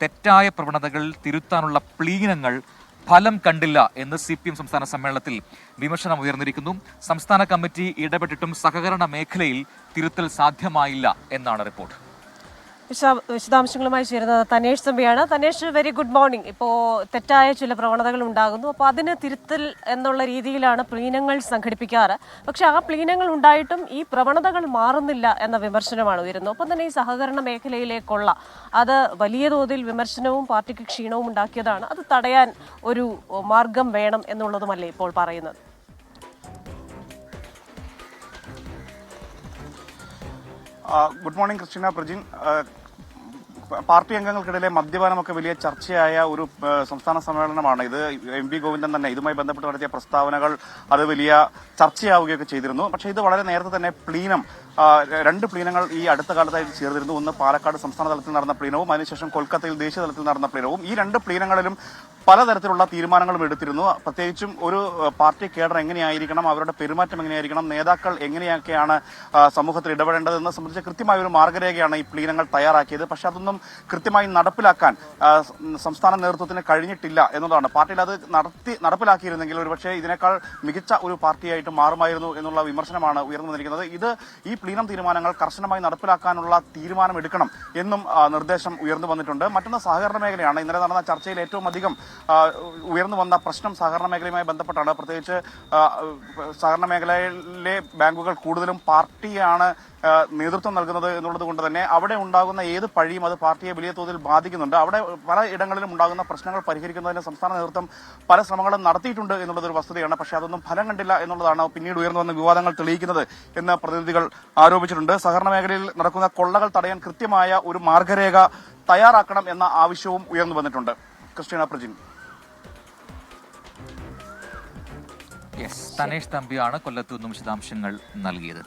തെറ്റായ പ്രവണതകൾ തിരുത്താനുള്ള പ്ലീനങ്ങൾ ഫലം കണ്ടില്ല എന്ന് CPM സംസ്ഥാന സമ്മേളനത്തിൽ വിമർശനം ഉയർന്നിരിക്കുന്നു. സംസ്ഥാന കമ്മിറ്റി ഇടപെട്ടിട്ടും സഹകരണ മേഖലയിൽ തിരുത്തൽ സാധ്യമായില്ല എന്നാണ് റിപ്പോർട്ട്. വിശദാംശങ്ങളുമായി ചേരുന്നത് തനേഷ് തമ്പിയാണ്. Thanesh, very good morning. ഇപ്പോൾ തെറ്റായ ചില പ്രവണതകൾ ഉണ്ടാകുന്നു, അപ്പോൾ അതിന് തിരുത്തൽ എന്നുള്ള രീതിയിലാണ് പ്ലീനങ്ങൾ സംഘടിപ്പിക്കാറ്. പക്ഷേ ആ പ്ലീനങ്ങൾ ഉണ്ടായിട്ടും ഈ പ്രവണതകൾ മാറുന്നില്ല എന്ന വിമർശനമാണ് ഉയരുന്നത്. ഒപ്പം തന്നെ ഈ സഹകരണ മേഖലയിലേക്കുള്ള അത് വലിയ തോതിൽ വിമർശനവും പാർട്ടിക്ക് ക്ഷീണവും ഉണ്ടാക്കിയതാണ്. അത് തടയാൻ ഒരു മാർഗം വേണം എന്നുള്ളതുമല്ലേ ഇപ്പോൾ പറയുന്നത്? Good morning Christina, Prajin. Party അംഗങ്ങൾക്കിടയിലെ മദ്യപാനമൊക്കെ വലിയ ചർച്ചയായ ഒരു സംസ്ഥാന സമ്മേളനമാണ് ഇത്. MP ഗോവിന്ദൻ തന്നെ ഇതുമായി ബന്ധപ്പെട്ട് നടത്തിയ പ്രസ്താവനകൾ അത് വലിയ ചർച്ചയാവുകയൊക്കെ ചെയ്തിരുന്നു. പക്ഷേ ഇത് വളരെ നേരത്തെ തന്നെ രണ്ട് പ്ലീനങ്ങൾ ഈ അടുത്ത കാലത്തായി ചേർന്നിരുന്നു. ഒന്ന് പാലക്കാട് സംസ്ഥാന തലത്തിൽ നടന്ന പ്ലീനവും അതിനുശേഷം കൊൽക്കത്തയിൽ ദേശീയ തലത്തിൽ നടന്ന പ്ലീനവും. ഈ രണ്ട് പ്ലീനങ്ങളിലും പലതരത്തിലുള്ള തീരുമാനങ്ങളും എടുത്തിരുന്നു. പ്രത്യേകിച്ചും ഒരു പാർട്ടി കേഡർ എങ്ങനെയായിരിക്കണം, അവരുടെ പെരുമാറ്റം എങ്ങനെയായിരിക്കണം, നേതാക്കൾ എങ്ങനെയൊക്കെയാണ് സമൂഹത്തിൽ ഇടപെടേണ്ടതെന്ന് സംബന്ധിച്ച് കൃത്യമായ ഒരു മാർഗരേഖയാണ് ഈ പ്ലീനങ്ങൾ തയ്യാറാക്കിയത്. പക്ഷെ അതൊന്നും കൃത്യമായി നടപ്പിലാക്കാൻ സംസ്ഥാന നേതൃത്വത്തിന് കഴിഞ്ഞിട്ടില്ല എന്നതാണ്. പാർട്ടിയിൽ അത് നടപ്പിലാക്കിയിരുന്നെങ്കിൽ ഒരുപക്ഷെ ഇതിനേക്കാൾ മികച്ച ഒരു പാർട്ടിയായിട്ട് മാറുമായിരുന്നു എന്നുള്ള വിമർശനമാണ് ഉയർന്നു വന്നിരിക്കുന്നത്. ഈ പ്ലീനം തീരുമാനങ്ങൾ കർശനമായി നടപ്പിലാക്കാനുള്ള തീരുമാനമെടുക്കണം എന്നും നിർദ്ദേശം ഉയർന്നു വന്നിട്ടുണ്ട്. മറ്റൊന്ന് സഹകരണ മേഖലയാണ്. ഇന്നലെ നടന്ന ചർച്ചയിൽ ഏറ്റവും അധികം ഉയർന്നു വന്ന പ്രശ്നം സഹകരണ മേഖലയുമായി ബന്ധപ്പെട്ടാണ്. പ്രത്യേകിച്ച് സഹകരണ മേഖലയിലെ ബാങ്കുകൾ കൂടുതലും പാർട്ടിയാണ് നേതൃത്വം നൽകുന്നത് എന്നുള്ളത് കൊണ്ട് തന്നെ അവിടെ ഉണ്ടാകുന്ന ഏത് പഴിയും അത് പാർട്ടിയെ വലിയ തോതിൽ ബാധിക്കുന്നുണ്ട്. അവിടെ പല ഇടങ്ങളിലും ഉണ്ടാകുന്ന പ്രശ്നങ്ങൾ പരിഹരിക്കുന്നതിന് സംസ്ഥാന നേതൃത്വം പല ശ്രമങ്ങളും നടത്തിയിട്ടുണ്ട് എന്നുള്ളതൊരു വസ്തുതയാണ്. പക്ഷേ അതൊന്നും ഫലം കണ്ടില്ല എന്നുള്ളതാണ് പിന്നീട് ഉയർന്നു വന്ന വിവാദങ്ങൾ തെളിയിക്കുന്നത് എന്ന് പ്രതിനിധികൾ ആരോപിച്ചിട്ടുണ്ട്. സഹകരണ മേഖലയിൽ നടക്കുന്ന കൊള്ളകൾ തടയാൻ കൃത്യമായ ഒരു മാർഗരേഖ തയ്യാറാക്കണം എന്ന ആവശ്യവും ഉയർന്നു വന്നിട്ടുണ്ട്. ക്രിസ്റ്റീന, പ്രജിൻ. തനേഷ് തമ്പിയാണ് കൊല്ലത്തു നിന്നും വിശദാംശങ്ങൾ നൽകിയത്.